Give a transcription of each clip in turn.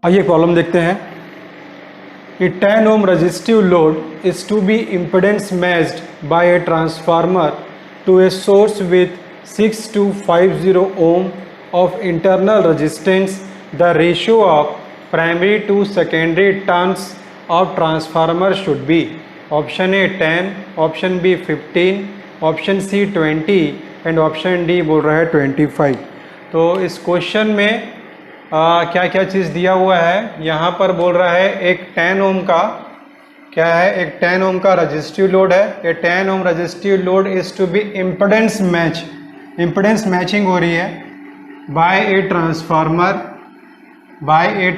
आइए प्रॉब्लम देखते हैं कि 10 ohm resistive load is to be impedance matched by a transformer to a source with 6250 ohm of internal resistance. The ratio of primary to secondary turns of transformer should be option A 10, option B 15, option C 20 and option D बोल रहा है 25। तो इस question में क्या क्या चीज़ दिया हुआ है। यहाँ पर बोल रहा है एक 10 ओम का क्या है, एक 10 ओम का रजिस्टिव लोड है। ये 10 ohm resistive load is to be impedance match, impedance matching हो रही है by a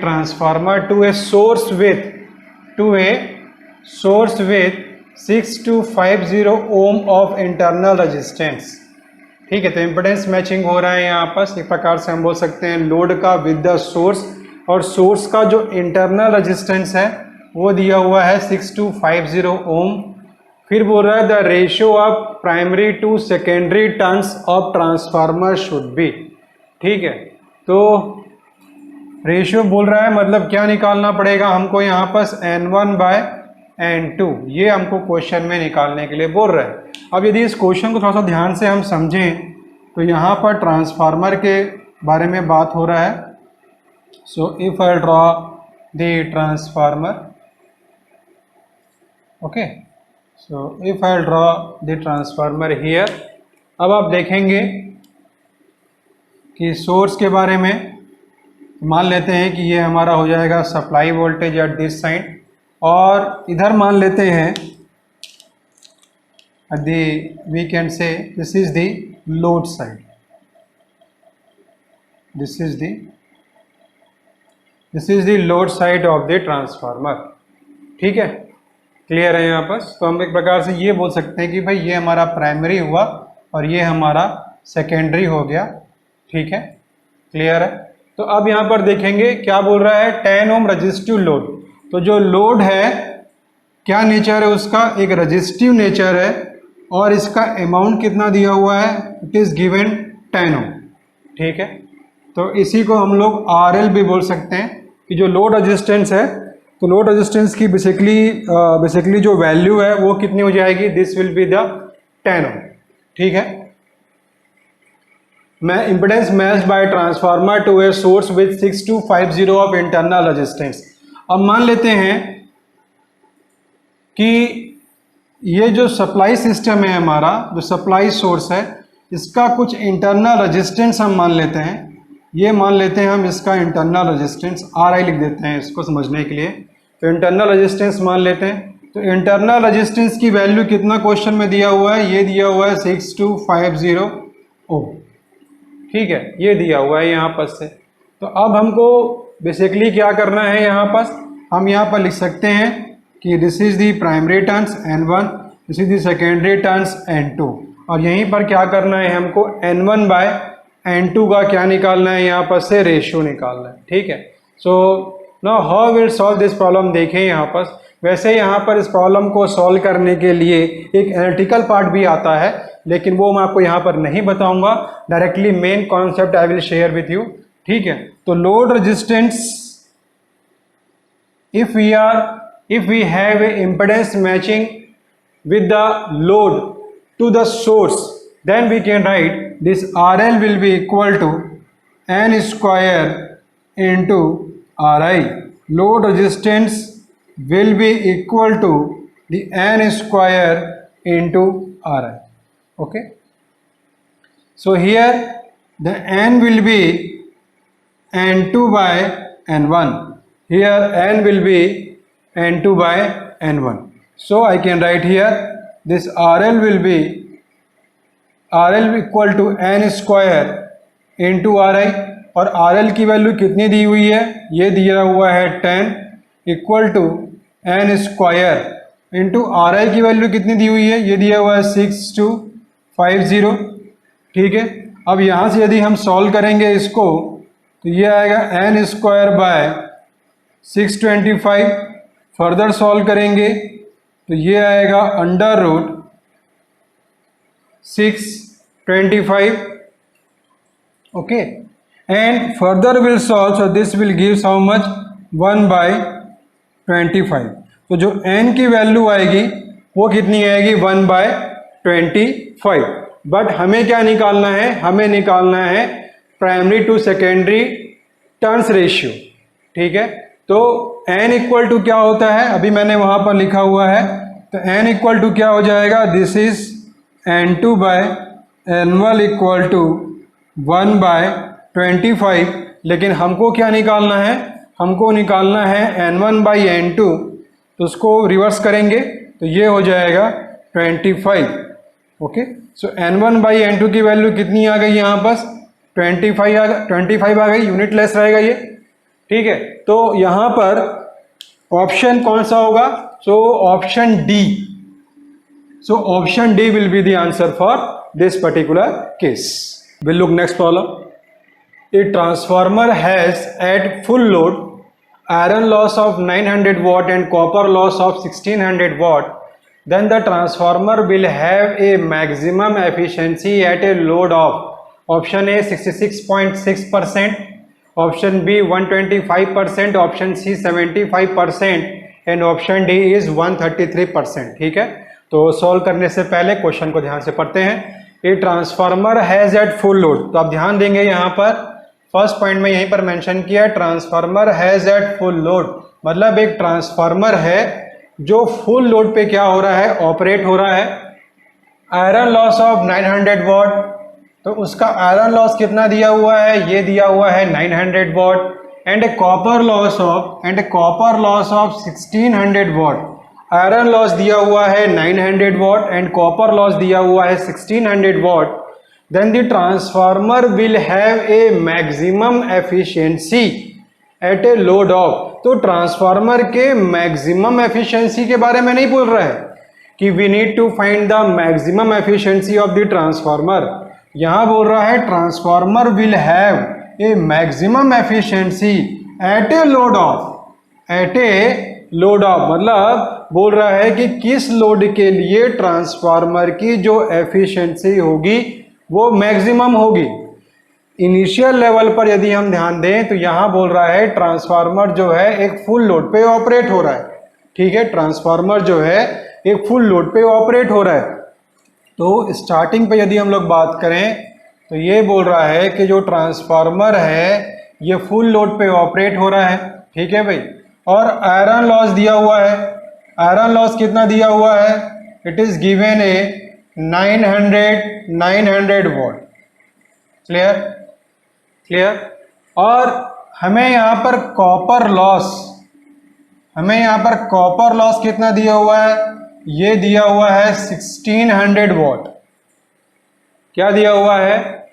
transformer to a source with 6250 ohm of internal resistance. ठीक है, तो इम्पिडेंस मैचिंग हो रहा है यहाँ पर। एक प्रकार से हम बोल सकते हैं लोड का विद द सोर्स, और सोर्स का जो इंटरनल रेजिस्टेंस है वो दिया हुआ है 6250 ओम। फिर बोल रहा है the ratio of primary to secondary turns of transformer should be. ठीक है, तो रेशियो बोल रहा है मतलब क्या निकालना पड़ेगा हमको यहाँ पर N1/N2, ये हमको क्वेश्चन में निकालने के लिए बोल रहा है। अब यदि इस क्वेश्चन को थोड़ा सा ध्यान से हम समझें तो यहाँ पर ट्रांसफार्मर के बारे में बात हो रहा है। So if I draw the transformer, okay, so if I draw the transformer here. अब आप देखेंगे कि सोर्स के बारे में मान लेते हैं कि ये हमारा हो जाएगा supply voltage at this side, और इधर मान लेते हैं we can say this is the load side, this is the load side of the transformer। ठीक है, क्लियर है यहाँ पर। तो हम एक प्रकार से ये बोल सकते हैं कि भाई ये हमारा प्राइमरी हुआ और ये हमारा सेकेंडरी हो गया। ठीक है, क्लियर है। तो अब यहाँ पर देखेंगे क्या बोल रहा है, 10 ओम रजिस्टिव लोड। तो जो लोड है क्या नेचर है उसका, एक रजिस्टिव नेचर है, और इसका अमाउंट कितना दिया हुआ है, इट इज गिवन 10 ओम। ठीक है, तो इसी को हम लोग RL भी बोल सकते हैं कि जो लोड रेजिस्टेंस है, तो लोड रेजिस्टेंस की बेसिकली जो वैल्यू है वो कितनी हो जाएगी, this will be the 10 ohm. ठीक है, मैं impedance matched by transformer to a source with 6250 of internal resistance. अब मान लेते हैं कि ये जो सप्लाई सिस्टम है हमारा, जो सप्लाई सोर्स है, इसका कुछ इंटरनल रेजिस्टेंस हम मान लेते हैं। ये मान लेते हैं हम इसका इंटरनल रेजिस्टेंस RI लिख देते हैं इसको समझने के लिए। तो इंटरनल रेजिस्टेंस मान लेते हैं। तो इंटरनल रेजिस्टेंस की वैल्यू कितना क्वेश्चन में दिया हुआ है, ये दिया हुआ है 6250 ओम। ठीक है, ये दिया हुआ है यहाँ पर से। तो अब हमको बेसिकली क्या करना है, यहाँ पर हम यहाँ पर लिख सकते हैं कि this is the primary turns N1, this is the secondary turns N2, और यहीं पर क्या करना है हमको N1/N2 का क्या निकालना है, यहाँ पर से रेशियो निकालना है। ठीक है, so now how will solve this problem. देखें यहाँ पर, वैसे यहाँ पर इस प्रॉब्लम को सॉल्व करने के लिए एक एनालिटिकल पार्ट भी आता है, लेकिन वो मैं आपको यहाँ पर नहीं बताऊंगा, directly main concept I will share with you. ठीक है, तो load resistance, if we have a impedance matching with the load to the source, then we can write this RL will be equal to N square into RI. Load resistance will be equal to the N square into RI. Okay, so here the N will be N2/N1, here N will be N2/N1. So I can write here this RL will be equal to N square into RI, और RL की value कितनी दी हुई है, ये दिया हुआ है 10 equal to N square into RI की वैल्यू कितनी दी हुई है, ये दिया हुआ है 6250। ठीक है, अब यहाँ से यदि हम सॉल्व करेंगे इसको तो ये आएगा N स्क्वायर / 625। फर्दर सॉल्व करेंगे तो ये आएगा √625। Okay, and further will solve, so this will gives how much, 1/25। तो जो n की वैल्यू आएगी वो कितनी आएगी 1/25। बट हमें क्या निकालना है, हमें निकालना है primary to secondary turns ratio. ठीक है, तो n इक्वल टू क्या होता है, अभी मैंने वहां पर लिखा हुआ है, तो n इक्वल टू क्या हो जाएगा, this is n2/n1 equal to 1/25। लेकिन हमको क्या निकालना है, हमको निकालना है n1/n2, तो उसको रिवर्स करेंगे तो ये हो जाएगा 25। ओके, सो n1/n2 की वैल्यू कितनी आ गई यहाँ पर 25 आ गई, यूनिट लेस रहेगा ये। ठीक है, तो यहाँ पर ऑप्शन कौन सा होगा, so option D. So option D will be the answer for this particular case. Will look next problem. A transformer has at full load iron loss of 900 watt and copper loss of 1600 watt. Then the transformer will have a maximum efficiency at a load of option A 66.6%, option B 125%, option C 75% and option D is 133%। ठीक है, तो solve करने से पहले question को ध्यान से पढ़ते हैं। A transformer has at full load, तो आप ध्यान देंगे यहाँ पर फर्स्ट पॉइंट में यहीं पर मेंशन किया, transformer has at full load, मतलब एक ट्रांसफार्मर है जो फुल लोड पे क्या हो रहा है, ऑपरेट हो रहा है। आयरन लॉस ऑफ 900 वॉट, तो उसका आयरन लॉस कितना दिया हुआ है, ये दिया हुआ है 900 what, and A copper loss of 1600 what. Iron loss दिया हुआ है 900 वॉट एंड कॉपर लॉस दिया हुआ है 1600 what. then the transformer will have a maximum efficiency at a load of, तो ट्रांसफार्मर के मैक्सिमम एफिशिएंसी के बारे में नहीं बोल रहा है कि we need to find the maximum efficiency of the transformer, यहां बोल रहा है transformer will have a maximum efficiency at a load of, मतलब बोल रहा है कि किस लोड के लिए ट्रांसफार्मर की जो एफिशिएंसी होगी वो मैक्सिमम होगी। इनिशियल लेवल पर यदि हम ध्यान दें तो यहां बोल रहा है ट्रांसफार्मर जो है एक फुल लोड पे ऑपरेट हो रहा है। ठीक है, ट्रांसफार्मर जो है एक फुल लोड पे ऑपरेट हो रहा है। तो स्टार्टिंग पे यदि हम लोग बात करें तो ये बोल रहा है कि जो ट्रांसफार्मर है ये फुल लोड पे ऑपरेट हो रहा है। ठीक है भाई, और आयरन लॉस दिया हुआ है, आयरन लॉस कितना दिया हुआ है, it is given A 900 what. Clear. और हमें यहाँ पर कॉपर लॉस कितना दिया हुआ है, ये दिया हुआ है 1600 वॉट। क्या दिया हुआ है,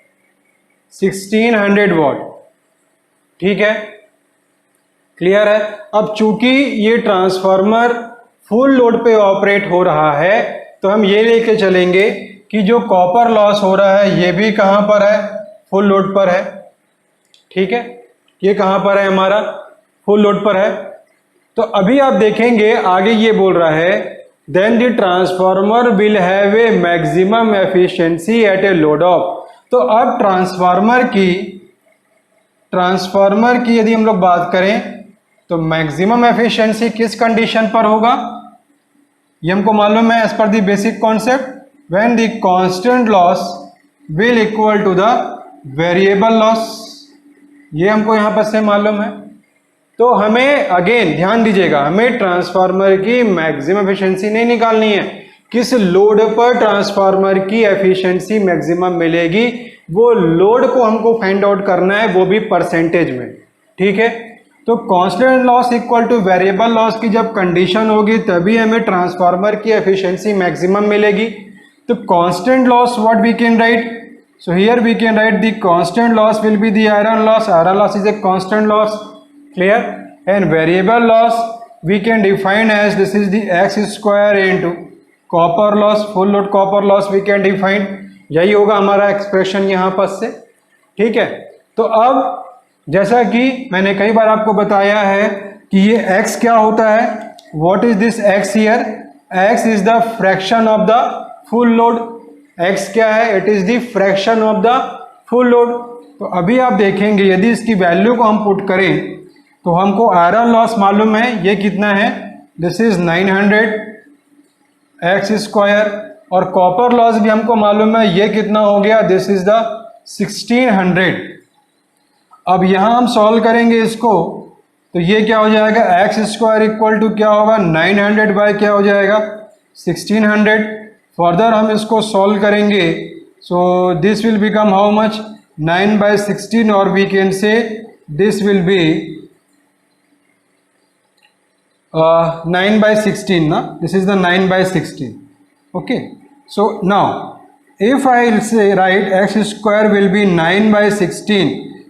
1600 वॉट। ठीक है, क्लियर है। अब चूंकि ये ट्रांसफार्मर फुल लोड पे ऑपरेट हो रहा है तो हम ये लेके चलेंगे कि जो कॉपर लॉस हो रहा है ये भी कहां पर है, फुल लोड पर है। ठीक है, ये कहां पर है, हमारा फुल लोड पर है। तो अभी आप देखेंगे आगे ये बोल रहा है then the transformer will have a maximum efficiency at a load of. तो अब ट्रांसफार्मर की यदि हम लोग बात करें तो मैक्सिमम एफिशिएंसी किस कंडीशन पर होगा, ये हमको मालूम है as per the basic concept, when the constant loss will equal to the variable loss. ये हमको यहां पर से मालूम है। तो हमें अगेन ध्यान दीजिएगा, हमें ट्रांसफार्मर की मैक्सिमम एफिशिएंसी नहीं निकालनी है, किस लोड पर ट्रांसफार्मर की एफिशिएंसी मैक्सिमम मिलेगी वो लोड को हमको फाइंड आउट करना है, वो भी परसेंटेज में। ठीक है, तो constant loss equal two variable loss की जब कंडीशन होगी तभी हमें ट्रांसफार्मर की एफिशिएंसी मैक्सिमम मिलेगी। तो constant loss what we can write, so here we can write the constant loss will be the iron loss is a constant loss. Clear, and variable loss we can define as this is the x square into copper loss, full load copper loss we can define. यही होगा हमारा expression यहाँ पर से। ठीक है, तो अब जैसा कि मैंने कई बार आपको बताया है कि ये x क्या होता है, what is this x here, x is the fraction of the full load. x क्या है, it is the fraction of the full load. तो अभी आप देखेंगे यदि इसकी वैल्यू को हम पुट करें तो हमको आयरन लॉस मालूम है, ये कितना है, दिस इज 900 एक्स स्क्वायर, और कॉपर लॉस भी हमको मालूम है, ये कितना हो गया, दिस इज द 1600। अब यहाँ हम सॉल्व करेंगे इसको, तो ये क्या हो जाएगा, एक्स स्क्वायर इक्वल टू क्या होगा, 900 बाय क्या हो जाएगा, 1600। फर्दर हम इसको सॉल्व करेंगे, so this will become how much, 9/16, और we can say this will be 9/16 ना, this is the 9/16. Okay, so now if I say write x square will be 9/16,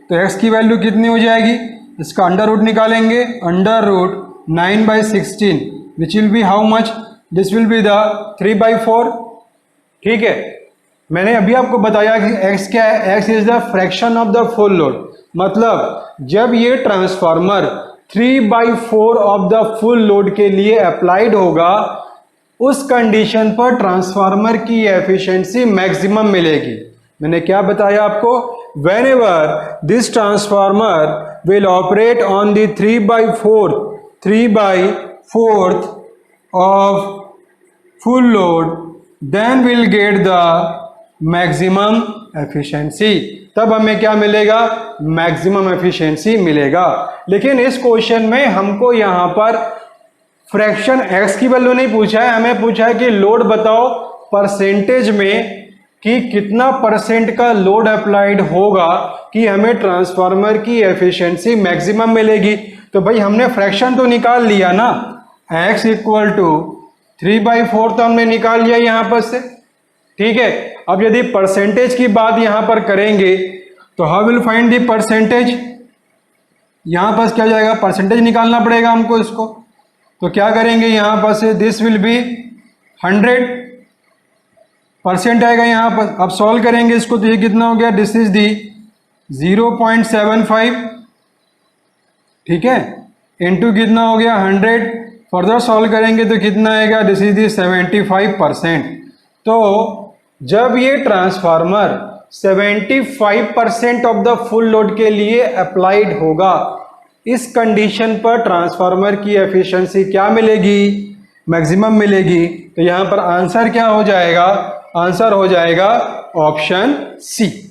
तो x की वैल्यू कितनी हो जाएगी, इसका अंडर रूट निकालेंगे, under root 9/16 which will be how much, this will be the 3/4. ठीक है, मैंने अभी आपको बताया कि x क्या है, x is the fraction of the full load, मतलब जब ये transformer 3/4 of the full load के लिए अप्लाइड होगा, उस कंडीशन पर ट्रांसफार्मर की एफिशिएंसी मैक्सिमम मिलेगी. मैंने क्या बताया आपको, whenever this transformer will operate on the 3/4 of full load, then will get the maximum efficiency. तब हमें क्या मिलेगा, मैक्सिमम एफिशिएंसी मिलेगा. लेकिन इस क्वेश्चन में हमको यहां पर फ्रैक्शन x की वैल्यू नहीं पूछा है, हमें पूछा है कि लोड बताओ परसेंटेज में कि कितना परसेंट का लोड अप्लाइड होगा कि हमें ट्रांसफार्मर की एफिशिएंसी मैक्सिमम मिलेगी. तो भाई हमने फ्रैक्शन तो निकाल लिया ना, x इक्वल टू 3/4 तो हमने निकाल लिया यहां पर से. ठीक है, अब यदि परसेंटेज की बात यहां पर करेंगे तो how will find the percentage, यहां पर क्या जाएगा, परसेंटेज निकालना पड़ेगा हमको इसको. तो क्या करेंगे, यहां पर से दिस विल बी 100% आएगा यहां पर. अब सॉल्व करेंगे इसको, तो ये कितना हो गया, दिस इज दी 0.75. ठीक है, इनटू कितना हो गया 100. फर्दर सॉल्व करेंगे तो कितना आएगा, दिस इज दी 75%. तो जब ये transformer 75% of the full load के लिए अप्लाइड होगा, इस कंडीशन पर ट्रांसफार्मर की एफिशिएंसी क्या मिलेगी, मैक्सिमम मिलेगी. तो यहां पर आंसर क्या हो जाएगा, आंसर हो जाएगा ऑप्शन सी.